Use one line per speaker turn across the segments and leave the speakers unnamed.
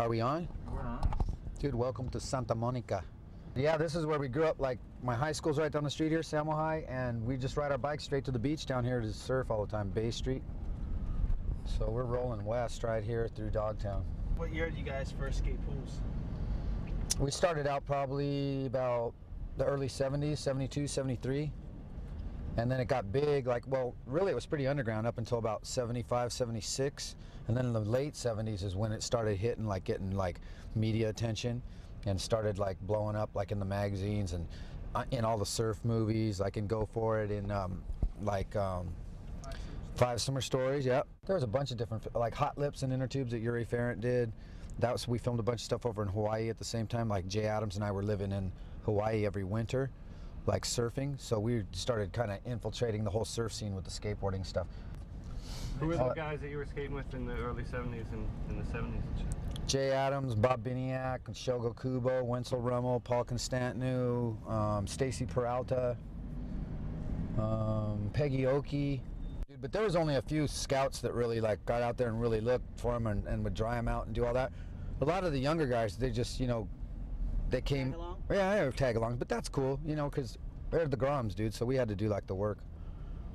Are we on?
We're on.
Dude, welcome to Santa Monica. Yeah, this is where we grew up. Like, my high school's right down the street here, Samo High, and we just ride our bikes straight to the beach down here to surf all the time, Bay Street. So we're rolling west right here through Dogtown.
What year did you guys first skate pools?
We started out probably about the early 70s, 72, 73. And then it got big, like, well, really it was pretty underground up until about 75, 76. And then in the late 70s is when it started hitting, like, getting, like, media attention and started, like, blowing up, like, in the magazines and in all the surf movies, like in Go For It, in, Five Summer Stories, yep. There was a bunch of different, like, Hot Lips and Inner Tubes that Yuri Ferrant did. That was, we filmed a bunch of stuff over in Hawaii at the same time. Like, Jay Adams and I were living in Hawaii every winter, like surfing, so we started kind of infiltrating the whole surf scene with the skateboarding stuff.
Who were the guys that you were skating with in the early 70s and in the 70s and shit?
Jay Adams, Bob Biniak, Shogo Kubo, Wenzel Rummel, Paul Constantinu, Stacy Peralta, Peggy Oki. Dude, but there was only a few scouts that really like got out there and really looked for them and would dry them out and do all that. A lot of the younger guys, they just, you know, they came.
Tag along?
Yeah, tag along, but that's cool, you know, because they're the Groms, dude, so we had to do like the work.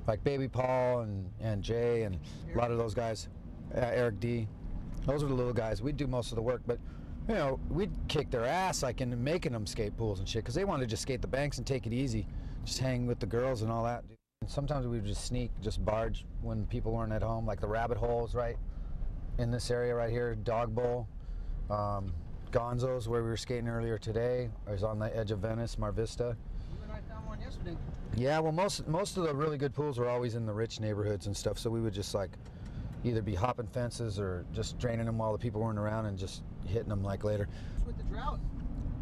Like Baby Paul and Jay and a lot of those guys, Eric D. Those were the little guys. We'd do most of the work, but, you know, we'd kick their ass like in making them skate pools and shit, because they wanted to just skate the banks and take it easy, just hang with the girls and all that, dude. And sometimes we would just sneak, just barge when people weren't at home, like the rabbit holes right in this area right here, Dog Bowl. Gonzo's, where we were skating earlier today, is on the edge of Venice, Mar Vista.
You and I found one yesterday.
Yeah, well, most of the really good pools were always in the rich neighborhoods and stuff, so we would just like either be hopping fences or just draining them while the people weren't around and just hitting them like later.
With the drought.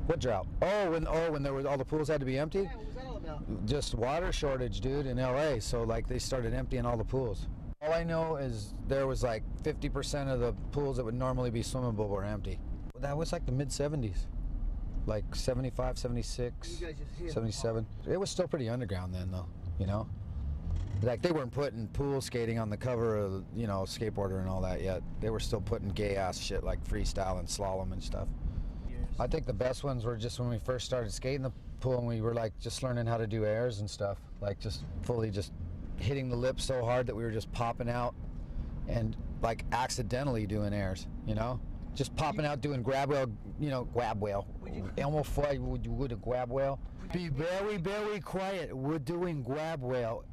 What drought? When there was all the pools had to be empty?
Yeah, what was that all about?
Just water shortage, dude, in LA, so like they started emptying all the pools. All I know is there was like 50% of the pools that would normally be swimmable were empty. That was like the mid-70s, like 75, 76,
You guys just hit
77. It was still pretty underground then, though, you know? Like, they weren't putting pool skating on the cover of, you know, Skateboarder and all that yet. They were still putting gay-ass shit like freestyle and slalom and stuff.
Years.
I think the best ones were just when we first started skating the pool and we were, like, just learning how to do airs and stuff. Like, just fully just hitting the lip so hard that we were just popping out and, like, accidentally doing airs, you know? Just popping out doing grab whale, you know, grab whale. Elmo Foy would a grab whale. Be very, very quiet. We're doing grab whale.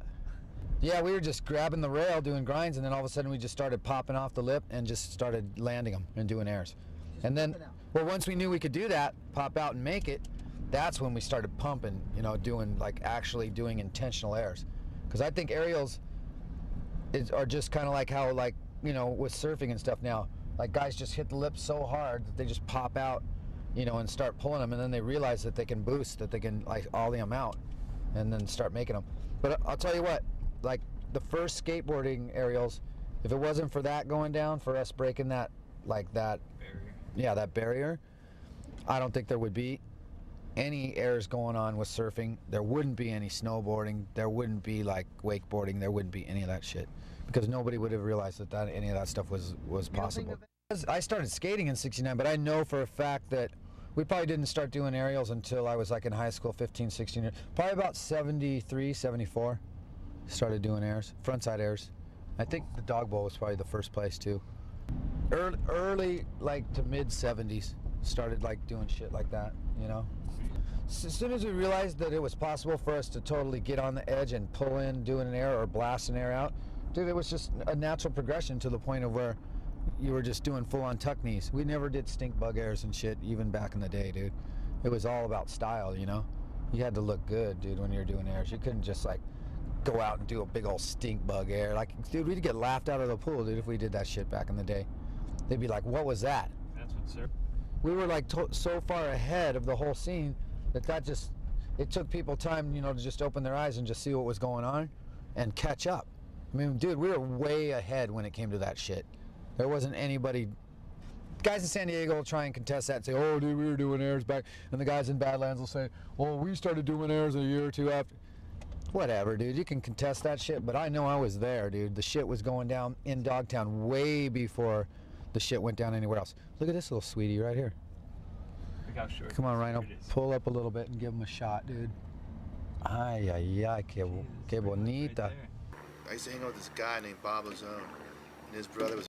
Yeah, we were just grabbing the rail, doing grinds, and then all of a sudden we just started popping off the lip and just started landing them and doing airs. And then, well, once we knew we could do that, pop out and make it, that's when we started pumping, you know, doing, like, actually doing intentional airs. Because I think aerials are just kind of like how, like, you know, with surfing and stuff now. Like, guys just hit the lip so hard that they just pop out, you know, and start pulling them, and then they realize that they can boost, that they can, like, ollie them out, and then start making them. But I'll tell you what, like, the first skateboarding aerials, if it wasn't for that going down, for us breaking that, like, that barrier. Yeah, that barrier, I don't think there would be any airs going on with surfing. There wouldn't be any snowboarding. There wouldn't be, like, wakeboarding. There wouldn't be any of that shit. Because nobody would have realized that any of that stuff was possible. I started skating in '69, but I know for a fact that we probably didn't start doing aerials until I was like in high school, 15, 16 years. Probably about 73, 74, started doing airs, frontside airs. I think the Dog Bowl was probably the first place too. Early like to mid 70s, started like doing shit like that, you know? As soon as we realized that it was possible for us to totally get on the edge and pull in, doing an air or blast an air out, dude, it was just a natural progression to the point of where you were just doing full-on tuck knees. We never did stink bug airs and shit, even back in the day, dude. It was all about style, you know? You had to look good, dude, when you were doing airs. You couldn't just, like, go out and do a big old stink bug air. Like, dude, we'd get laughed out of the pool, dude, if we did that shit back in the day. They'd be like, what was that?
That's what surf.
We were, like, so far ahead of the whole scene that just, it took people time, you know, to just open their eyes and just see what was going on and catch up. I mean, dude, we were way ahead when it came to that shit. There wasn't anybody. Guys in San Diego will try and contest that and say, oh, dude, we were doing airs back. And the guys in Badlands will say, well, we started doing airs a year or two after. Whatever, dude. You can contest that shit, but I know I was there, dude. The shit was going down in Dogtown way before the shit went down anywhere else. Look at this little sweetie right here.
Look how short.
Come on, Rhino.
Here it is.
Pull up a little bit and give him a shot, dude. Ay, ay, ay, que
Jeez,
bonita.
right there.
I used to hang out with this guy named Bob Ozone, and his brother was